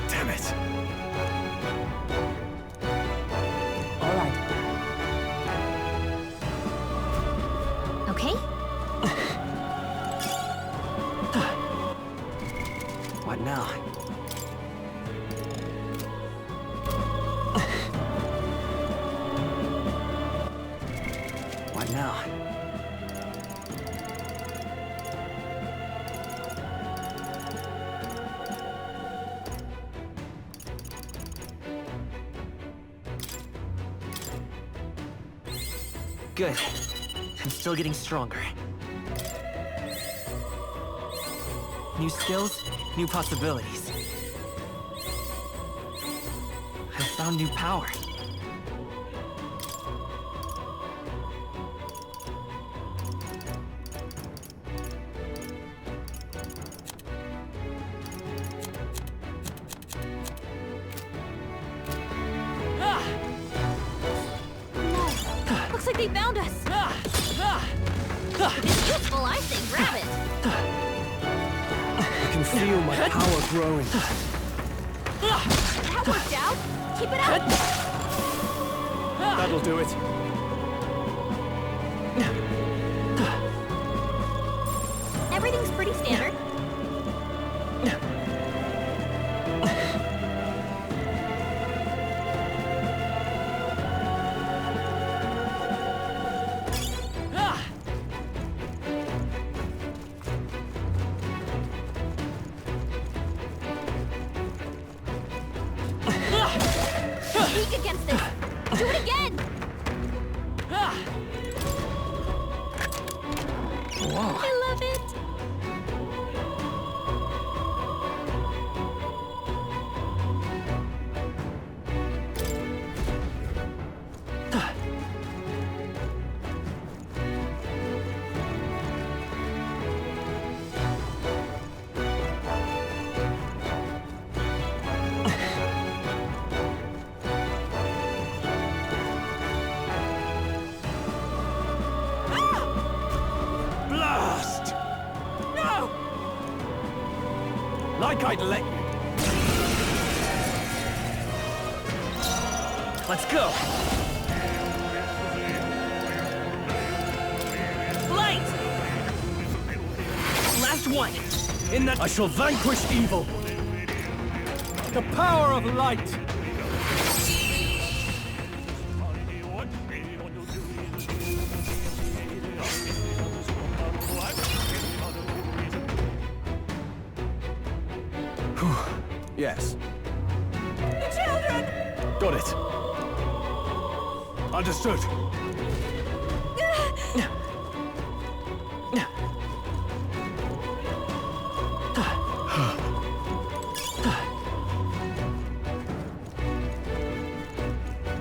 Damn it. All right. Okay? What now? What now? Good. I'm still getting stronger. New skills, new possibilities. I found new power. Looks like they found us. If it's useful, I say grab it. I can feel my power growing. That worked out. Keep it up. That'll do it. Everything's pretty standard. Peek against this. Do it again. Whoa. I love it. Like I'd let you. Let's go. Light! Last one. In that I shall vanquish evil. The power of light. Yes. The children! Got it. Understood.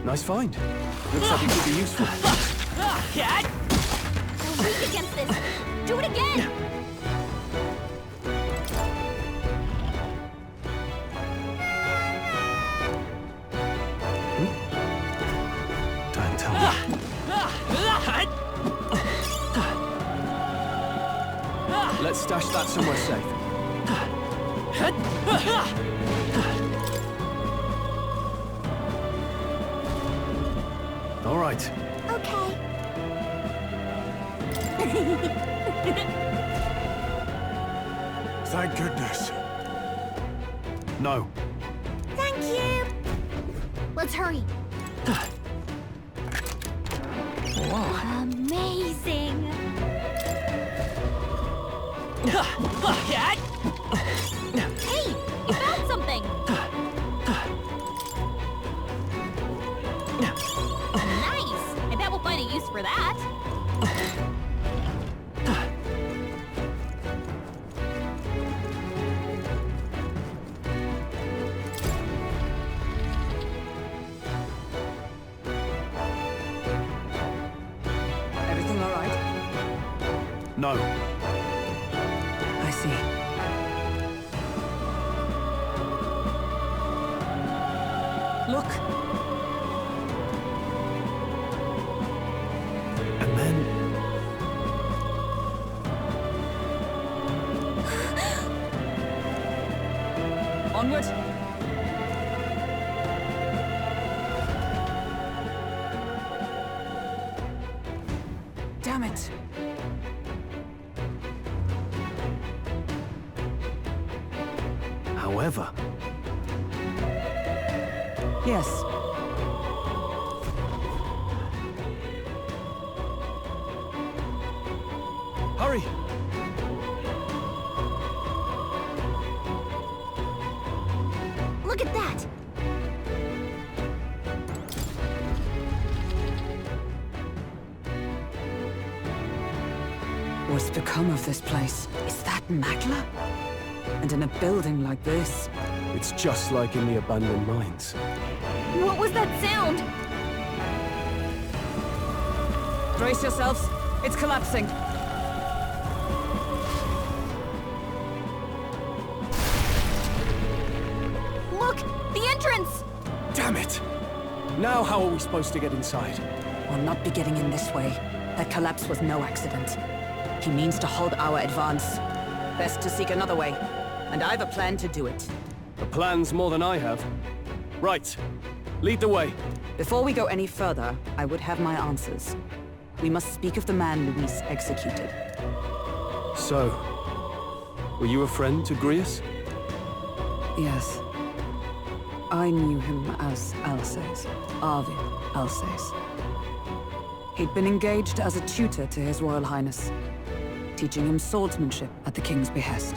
Nice find. Looks like it could be useful. Cat! We're weak against this. Do it again! Don't tell me. Let's stash that somewhere safe. All right. Okay. Thank goodness. No. Thank you. Let's hurry. Amazing. Cat! Hey! You found something! Nice! I bet we'll find a use for that. Everything all right? No. I see. Look! And then... Onward! Damn it! However... Yes. Hurry! Look at that. What's become of this place? Is that Magla? And in a building like this? It's just like in the abandoned mines. What was that sound? Brace yourselves. It's collapsing. Look! The entrance! Damn it! Now how are we supposed to get inside? We'll not be getting in this way. That collapse was no accident. He means to halt our advance. Best to seek another way. And I've a plan to do it. The plan's more than I have. Right. Lead the way. Before we go any further, I would have my answers. We must speak of the man Luis executed. So, were you a friend to Grius? Yes. I knew him as Alsace. Arvid Alsace. He'd been engaged as a tutor to His Royal Highness, teaching him swordsmanship at the King's behest.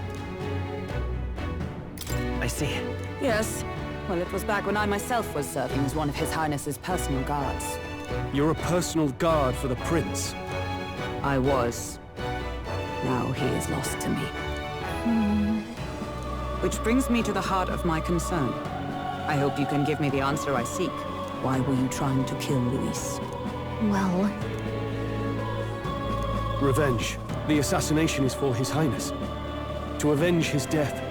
I see. Yes. Well, it was back when I myself was serving as one of His Highness's personal guards. You're a personal guard for the Prince. I was. Now he is lost to me. Which brings me to the heart of my concern. I hope you can give me the answer I seek. Why were you trying to kill Luis? Well... Revenge. The assassination is for His Highness. To avenge his death.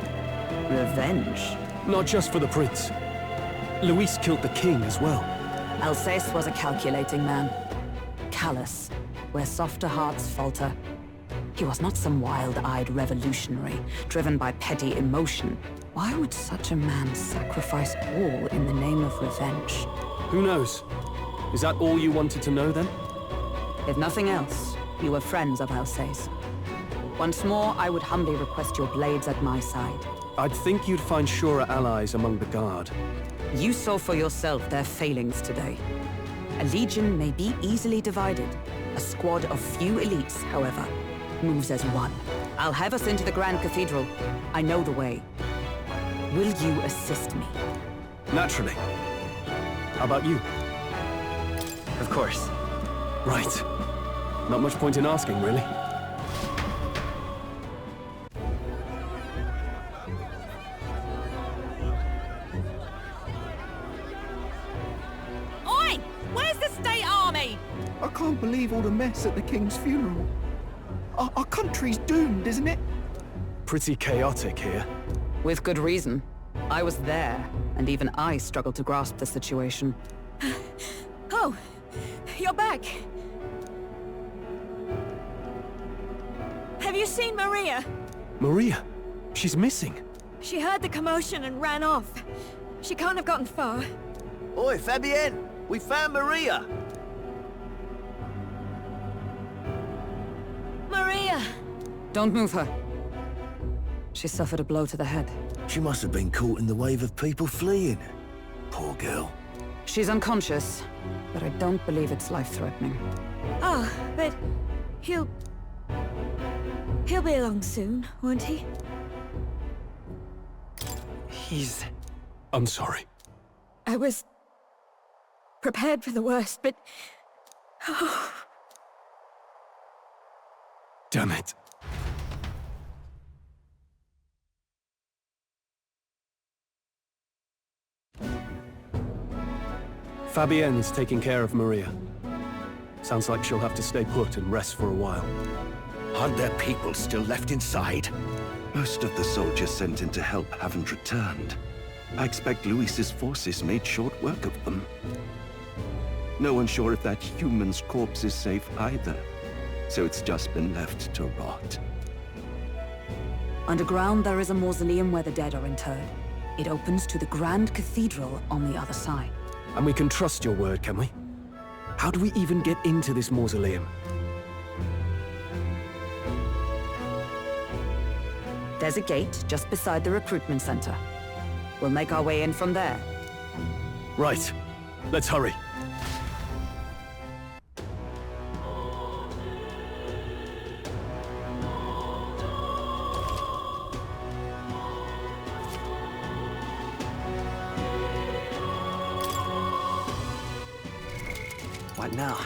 Revenge? Not just for the Prince. Luis killed the King as well. Alsace was a calculating man. Callous, where softer hearts falter. He was not some wild-eyed revolutionary, driven by petty emotion. Why would such a man sacrifice all in the name of revenge? Who knows? Is that all you wanted to know, then? If nothing else, you were friends of Alsace. Once more, I would humbly request your blades at my side. I'd think you'd find surer allies among the Guard. You saw for yourself their failings today. A legion may be easily divided. A squad of few elites, however, moves as one. I'll have us into the Grand Cathedral. I know the way. Will you assist me? Naturally. How about you? Of course. Right. Not much point in asking, really. Oi! Where's the state army? I can't believe all the mess at the King's funeral. Our country's doomed, isn't it? Pretty chaotic here. With good reason. I was there, and even I struggled to grasp the situation. Oh, you're back. Have you seen Maria? Maria? She's missing. She heard the commotion and ran off. She can't have gotten far. Oi, Fabienne! We found Maria! Maria! Don't move her. She suffered a blow to the head. She must have been caught in the wave of people fleeing. Poor girl. She's unconscious, but I don't believe it's life-threatening. Oh, but he'll be along soon, won't he? I'm sorry. I was prepared for the worst, but... Oh. Damn it. Fabienne's taking care of Maria. Sounds like she'll have to stay put and rest for a while. Are there people still left inside? Most of the soldiers sent in to help haven't returned. I expect Luis's forces made short work of them. No one's sure if that human's corpse is safe either, so it's just been left to rot. Underground, there is a mausoleum where the dead are interred. It opens to the Grand Cathedral on the other side. And we can trust your word, can we? How do we even get into this mausoleum? There's a gate just beside the recruitment center. We'll make our way in from there. Right. Let's hurry. What now?